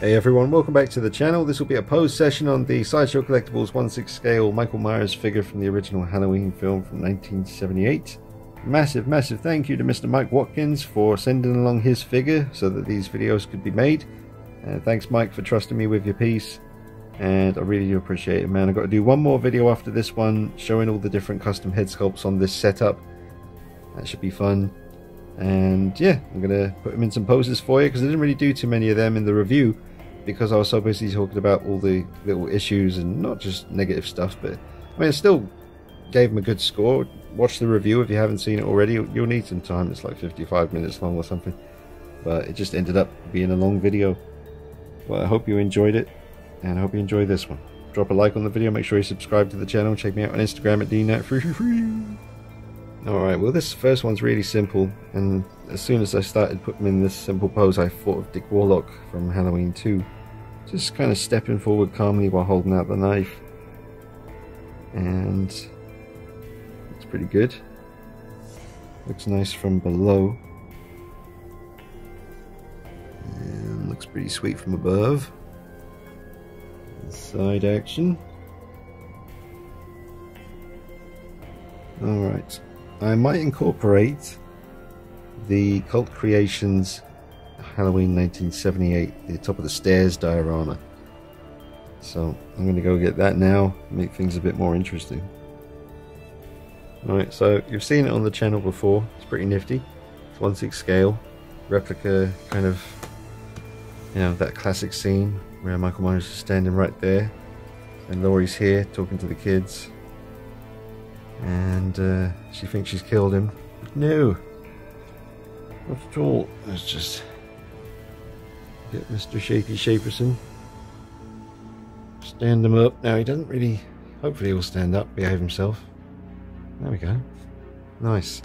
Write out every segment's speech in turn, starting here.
Hey everyone, welcome back to the channel. This will be a pose session on the Sideshow Collectibles 1/6 scale Michael Myers figure from the original Halloween film from 1978. Massive thank you to Mr. Mike Watkins for sending along his figure so that these videos could be made. Thanks Mike for trusting me with your piece, and I really do appreciate it, man. I've got to do one more video after this one showing all the different custom head sculpts on this setup. That should be fun. And yeah, I'm gonna put them in some poses for you because I didn't really do too many of them in the review because I was so busy talking about all the little issues and not just negative stuff. But I mean, I still gave them a good score. Watch the review if you haven't seen it already. You'll need some time. It's like 55 minutes long or something, but it just ended up being a long video. Well, I hope you enjoyed it, and I hope you enjoy this one. Drop a like on the video, make sure you subscribe to the channel, check me out on Instagram at DNAT333. Alright, well this first one's really simple, and as soon as I started putting in this simple pose I thought of Dick Warlock from Halloween 2. Just kind of stepping forward calmly while holding out the knife. And it's pretty good. Looks nice from below. And looks pretty sweet from above. Side action. Alright. I might incorporate the Cult Creations Halloween 1978, the top of the stairs diorama. So I'm going to go get that now, make things a bit more interesting. Alright, so you've seen it on the channel before. It's pretty nifty. It's 1/6 scale, replica, kind of, you know, that classic scene where Michael Myers is standing right there and Laurie's here talking to the kids. And she thinks she's killed him. No, not at all. Let's just get Mr. Shaky Shaperson. Stand him up. Now he doesn't really, hopefully he'll stand up, behave himself. There we go. Nice.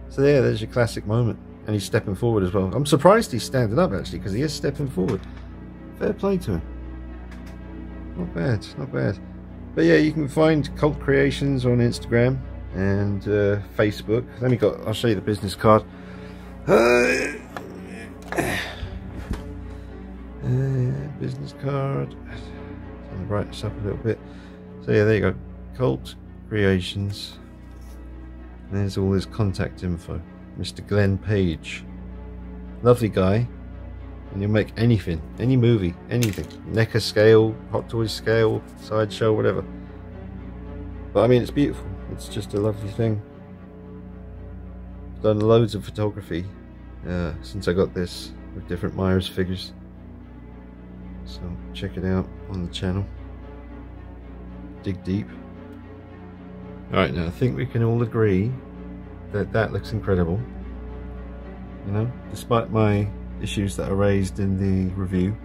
So yeah, there's your classic moment. And he's stepping forward as well. I'm surprised he's standing up actually, because he is stepping forward. Fair play to him. Not bad, not bad. But yeah, you can find Cult Creations on Instagram and Facebook. I'll show you the business card. Business card. I'll brighten this up a little bit. So yeah, there you go. Cult Creations. And there's all his contact info. Mr. Glenn Page. Lovely guy. And you'll make anything, any movie, anything. NECA scale, Hot Toys scale, Sideshow, whatever. But I mean, it's beautiful. It's just a lovely thing. I've done loads of photography since I got this with different Myers figures. So check it out on the channel. Dig deep. Alright, now I think we can all agree that that looks incredible. You know, despite my issues that are raised in the review,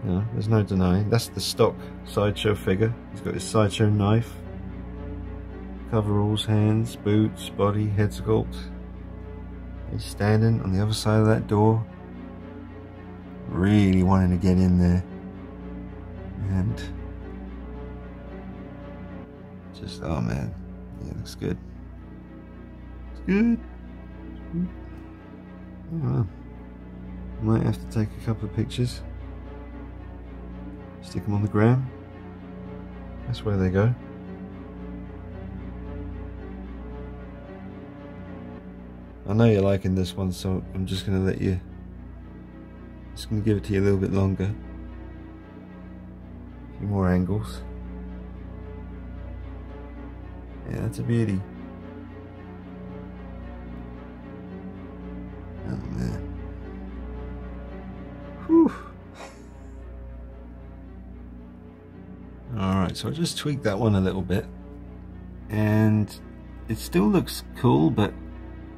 you know, there's no denying. That's the stock Sideshow figure. He's got his Sideshow knife, coveralls, hands, boots, body, head sculpt. He's standing on the other side of that door, really wanting to get in there, and just, oh man, yeah, it looks good. It's good. Oh, well. Might have to take a couple of pictures, stick them on the gram. That's where they go. I know you're liking this one, so I'm just going to give it to you a little bit longer. A few more angles. Yeah, that's a beauty. Oh man. Whew. Alright, so I just tweaked that one a little bit, and it still looks cool, but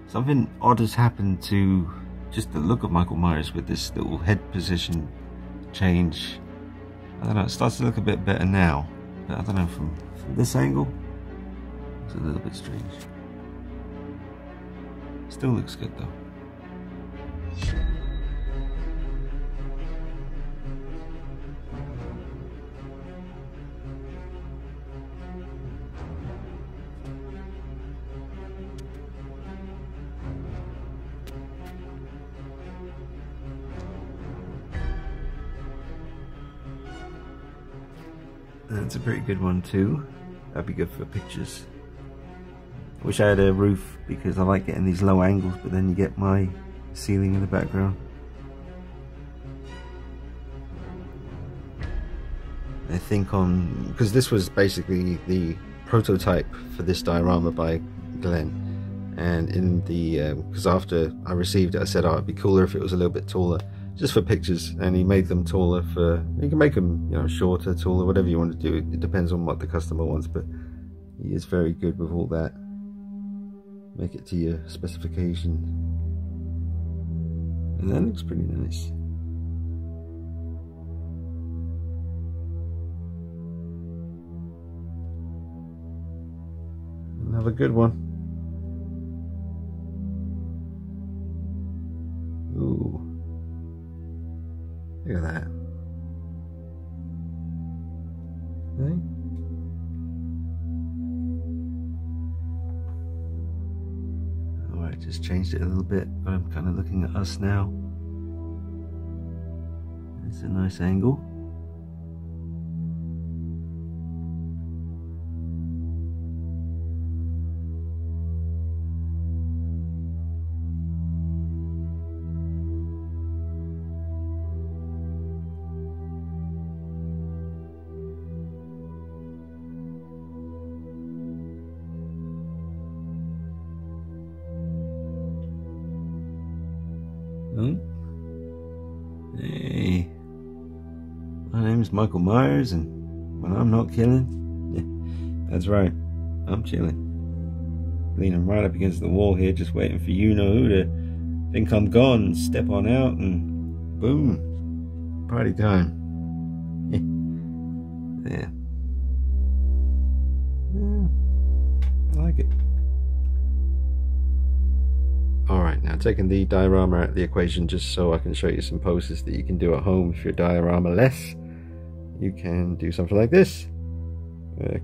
something odd has happened to just the look of Michael Myers with this little head position change. I don't know, it starts to look a bit better now, but I don't know, from this angle it's a little bit strange. Still looks good though. That's a pretty good one too. That'd be good for pictures. Wish I had a roof because I like getting these low angles, but then you get my ceiling in the background. I think because this was basically the prototype for this diorama by Glenn, and in the because after I received it I said, oh, it'd be cooler if it was a little bit taller, just for pictures, and he made them taller. For you can make them, you know, shorter, taller, whatever you want to do. It depends on what the customer wants, but he is very good with all that. Make it to your specification, and that looks pretty nice. Another good one. Ooh, look at that. Hey? Alright, just changed it a little bit, but I'm kind of looking at us now. It's a nice angle. Oh. Hey, my name's Michael Myers, and when I'm not killing, yeah, that's right, I'm chilling. Leaning right up against the wall here, just waiting for you know who to think I'm gone and step on out, and boom, party time. Yeah. I like it. Alright, now taking the diorama out of the equation just so I can show you some poses that you can do at home if you're diorama-less. You can do something like this.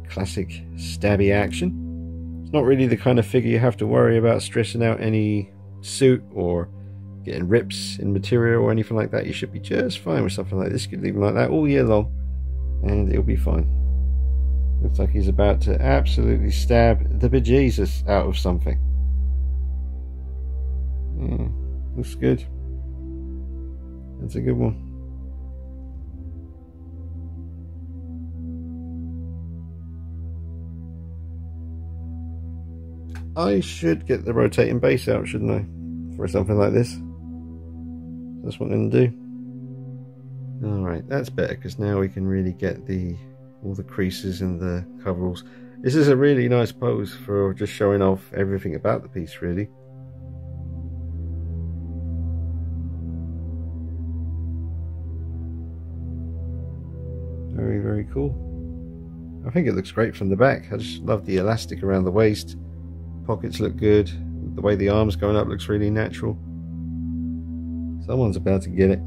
Classic stabby action. It's not really the kind of figure you have to worry about stressing out any suit or getting rips in material or anything like that. You should be just fine with something like this. You could leave him like that all year long and it'll be fine. Looks like he's about to absolutely stab the bejesus out of something. Yeah, looks good. That's a good one. I should get the rotating base out, shouldn't I? For something like this. That's what I'm going to do. Alright, that's better because now we can really get all the creases and the coveralls. This is a really nice pose for just showing off everything about the piece, really. Very, very cool. I think it looks great from the back. I just love the elastic around the waist. Pockets look good. The way the arm's going up looks really natural. Someone's about to get it.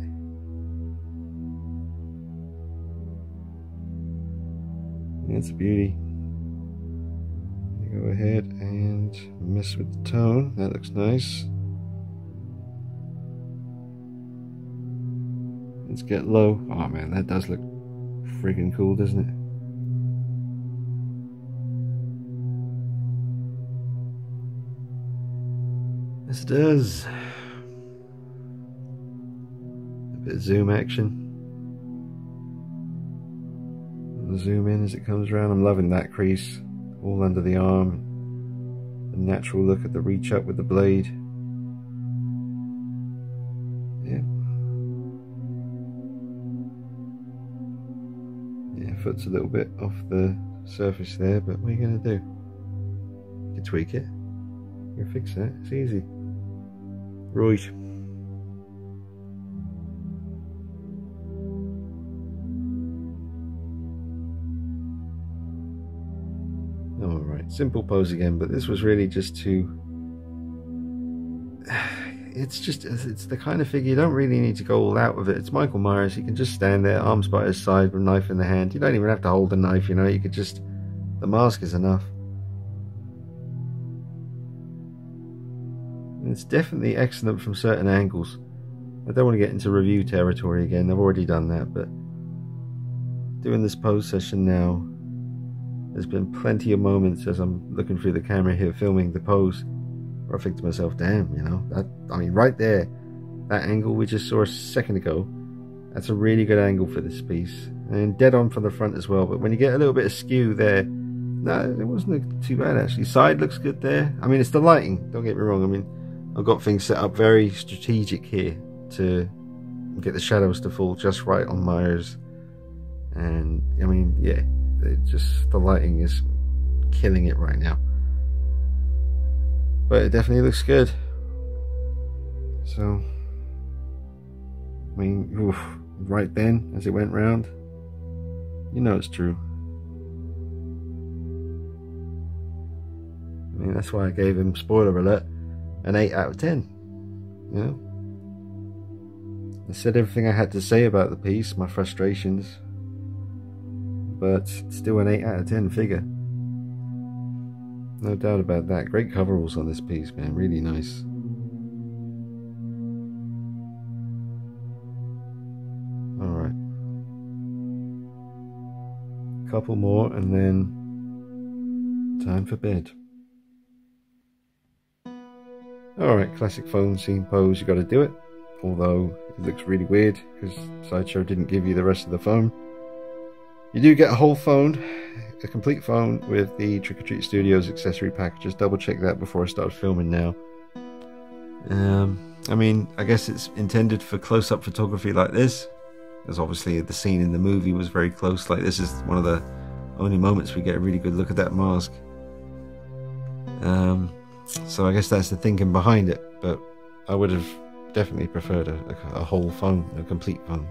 It's a beauty. Go ahead and mess with the tone. That looks nice. Let's get low. Oh man, that does look friggin' cool, doesn't it? This does. A bit of zoom action. The zoom in as it comes around. I'm loving that crease all under the arm. The natural look at the reach up with the blade. Yeah. Yeah, foot's a little bit off the surface there, but what are you going to do? You can tweak it. You can fix that. It's easy. Right. Alright, simple pose again, but this was really just to... It's the kind of figure you don't really need to go all out with it. It's Michael Myers. He can just stand there, arms by his side with a knife in the hand. You don't even have to hold the knife, you know. You could just... The mask is enough. It's definitely excellent from certain angles. I don't want to get into review territory again. I've already done that, but doing this pose session now, there's been plenty of moments as I'm looking through the camera here filming the pose where I think to myself, damn, you know, I mean right there, that angle we just saw a second ago, that's a really good angle for this piece, and dead on from the front as well. But when you get a little bit of skew there, no, it wasn't too bad actually. Side looks good there. I mean, it's the lighting, don't get me wrong. I mean, I've got things set up very strategic here to get the shadows to fall just right on Myers, and I mean, yeah, the lighting is killing it right now, but it definitely looks good. So I mean, oof, right then as it went round, you know it's true. I mean, that's why I gave him, spoiler alert, an 8 out of 10. You know, I said everything I had to say about the piece, my frustrations, but still an 8 out of 10 figure. No doubt about that. Great coveralls on this piece, man. Really nice. Alright. Couple more and then time for bed. Alright, classic phone scene pose, you gotta do it. Although it looks really weird because Sideshow didn't give you the rest of the phone. You do get a whole phone, a complete phone with the Trick or Treat Studios accessory pack. Just double check that before I start filming now. I mean, I guess it's intended for close-up photography like this, because obviously the scene in the movie was very close. Like, this is one of the only moments we get a really good look at that mask. So I guess that's the thinking behind it, but I would have definitely preferred a whole phone, a complete phone,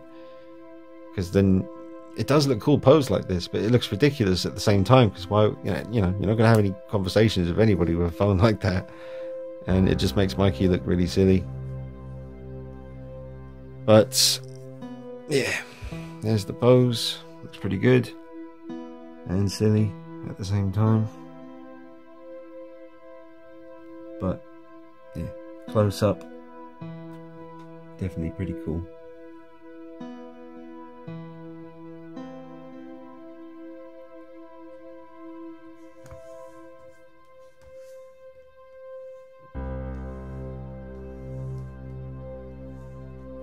because then it does look cool posed like this, but it looks ridiculous at the same time, because why, you know, you're not going to have any conversations with anybody with a phone like that, and it just makes Mikey look really silly. But yeah, there's the pose. Looks pretty good and silly at the same time, but yeah, close up, definitely pretty cool.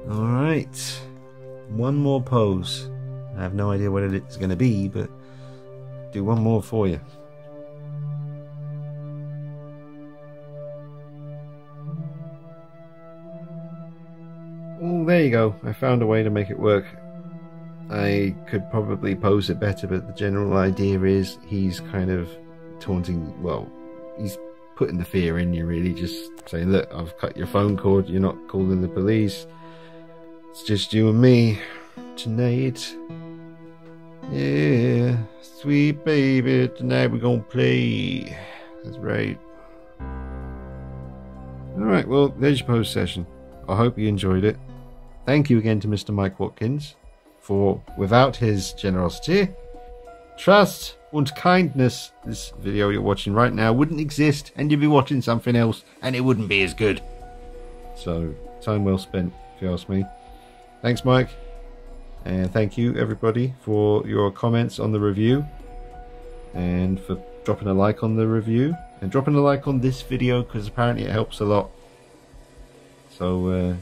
Alright, one more pose. I have no idea what it's going to be, but do one more for you. Oh, there you go. I found a way to make it work. I could probably pose it better, but the general idea is he's kind of taunting, well, he's putting the fear in you, really, just saying, look, I've cut your phone cord, you're not calling the police. It's just you and me tonight. Yeah, sweet baby, tonight we're gonna play. That's right. Alright, well, there's your pose session. I hope you enjoyed it. Thank you again to Mr. Mike Watkins, for without his generosity, trust and kindness, this video you're watching right now wouldn't exist, and you'd be watching something else and it wouldn't be as good. So, time well spent, if you ask me. Thanks, Mike, and thank you everybody for your comments on the review, and for dropping a like on the review, and dropping a like on this video, because apparently it helps a lot. So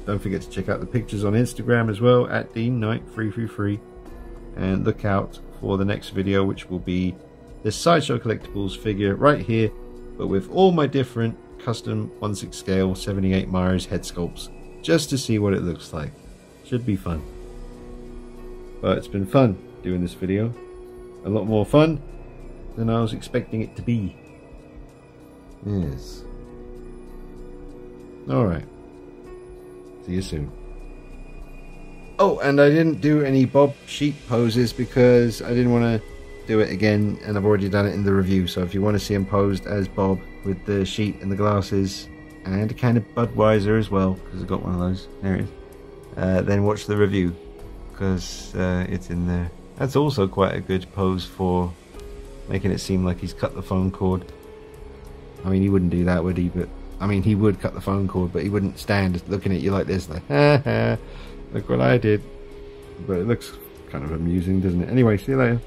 don't forget to check out the pictures on Instagram as well, at DeanKnight333, and look out for the next video, which will be this Sideshow Collectibles figure right here, but with all my different custom 1/6 scale 78 Myers head sculpts, just to see what it looks like. Should be fun. But it's been fun doing this video. A lot more fun than I was expecting it to be. Yes. Alright. See you soon. Oh, and I didn't do any Bob sheep poses because I didn't want to do it again, and I've already done it in the review. So if you want to see him posed as Bob with the sheet and the glasses and a can of Budweiser as well, because I've got one of those, there it is, then watch the review, because it's in there. That's also quite a good pose for making it seem like he's cut the phone cord. I mean, he wouldn't do that, would he? But I mean, he would cut the phone cord, but he wouldn't stand looking at you like this, like, ha ha, look what I did. But it looks kind of amusing, doesn't it? Anyway, see you later.